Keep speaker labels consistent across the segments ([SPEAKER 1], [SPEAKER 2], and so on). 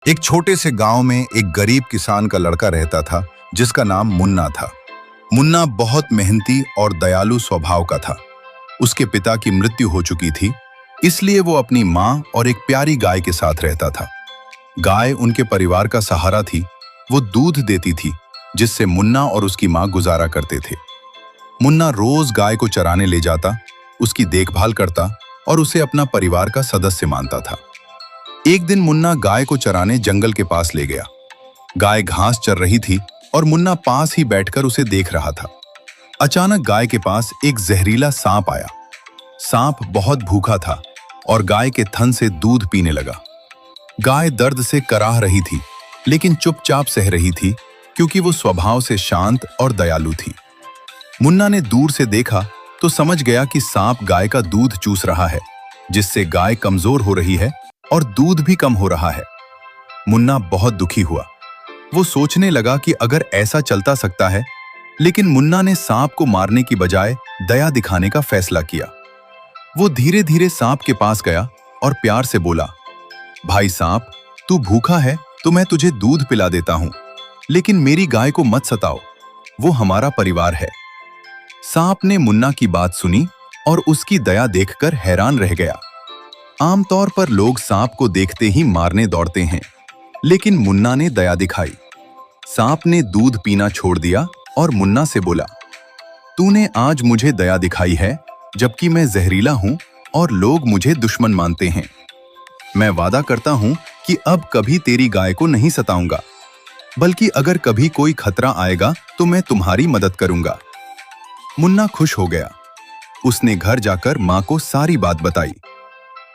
[SPEAKER 1] एक छोटे से गांव में एक गरीब किसान का लड़का रहता था जिसका नाम मुन्ना था। मुन्ना बहुत मेहनती और दयालु स्वभाव का था। उसके पिता की मृत्यु हो चुकी थी, इसलिए वो अपनी माँ और एक प्यारी गाय के साथ रहता था। गाय उनके परिवार का सहारा थी। वो दूध देती थी जिससे मुन्ना और उसकी माँ गुजारा करते थे। मुन्ना रोज गाय को चराने ले जाता, उसकी देखभाल करता और उसे अपना परिवार का सदस्य मानता था। एक दिन मुन्ना गाय को चराने जंगल के पास ले गया। गाय घास चर रही थी और मुन्ना पास ही बैठकर उसे देख रहा था। अचानक गाय के पास एक जहरीला सांप आया। सांप बहुत भूखा था और गाय के थन से दूध पीने लगा। गाय दर्द से कराह रही थी, लेकिन चुपचाप सह रही थी क्योंकि वो स्वभाव से शांत और दयालु थी। मुन्ना ने दूर से देखा तो समझ गया कि सांप गाय का दूध चूस रहा है, जिससे गाय कमजोर हो रही है और दूध भी कम हो रहा है। मुन्ना बहुत दुखी हुआ। वो सोचने लगा कि अगर ऐसा चलता सकता है, लेकिन मुन्ना ने सांप को मारने की बजाय दया दिखाने का फैसला किया। वो धीरे धीरे सांप के पास गया और प्यार से बोला, भाई सांप, तू भूखा है तो मैं तुझे दूध पिला देता हूं, लेकिन मेरी गाय को मत सताओ, वो हमारा परिवार है। सांप ने मुन्ना की बात सुनी और उसकी दया देखकर हैरान रह गया। आमतौर पर लोग सांप को देखते ही मारने दौड़ते हैं, लेकिन मुन्ना ने दया दिखाई। सांप ने दूध पीना छोड़ दिया और मुन्ना से बोला, तूने आज मुझे दया दिखाई है, जबकि मैं जहरीला हूं और लोग मुझे दुश्मन मानते हैं। मैं वादा करता हूं कि अब कभी तेरी गाय को नहीं सताऊंगा, बल्कि अगर कभी कोई खतरा आएगा तो मैं तुम्हारी मदद करूंगा। मुन्ना खुश हो गया। उसने घर जाकर मां को सारी बात बताई।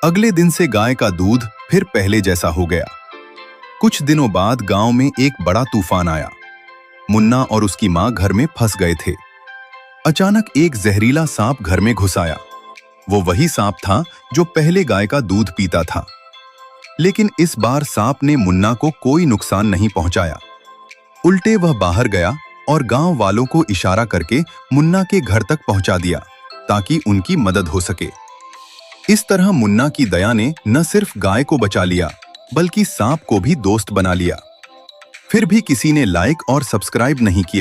[SPEAKER 1] अगले दिन से गाय का दूध फिर पहले जैसा हो गया। कुछ दिनों बाद गांव में एक बड़ा तूफान आया। मुन्ना और उसकी मां घर में फंस गए थे। अचानक एक जहरीला सांप घर में घुस आया। वो वही सांप था जो पहले गाय का दूध पीता था, लेकिन इस बार सांप ने मुन्ना को कोई नुकसान नहीं पहुंचाया। उल्टे वह बाहर गया और गांव वालों को इशारा करके मुन्ना के घर तक पहुंचा दिया ताकि उनकी मदद हो सके। इस तरह मुन्ना की दया ने न सिर्फ गाय को बचा लिया, बल्कि सांप को भी दोस्त बना लिया। फिर भी किसी ने लाइक और सब्सक्राइब नहीं किया।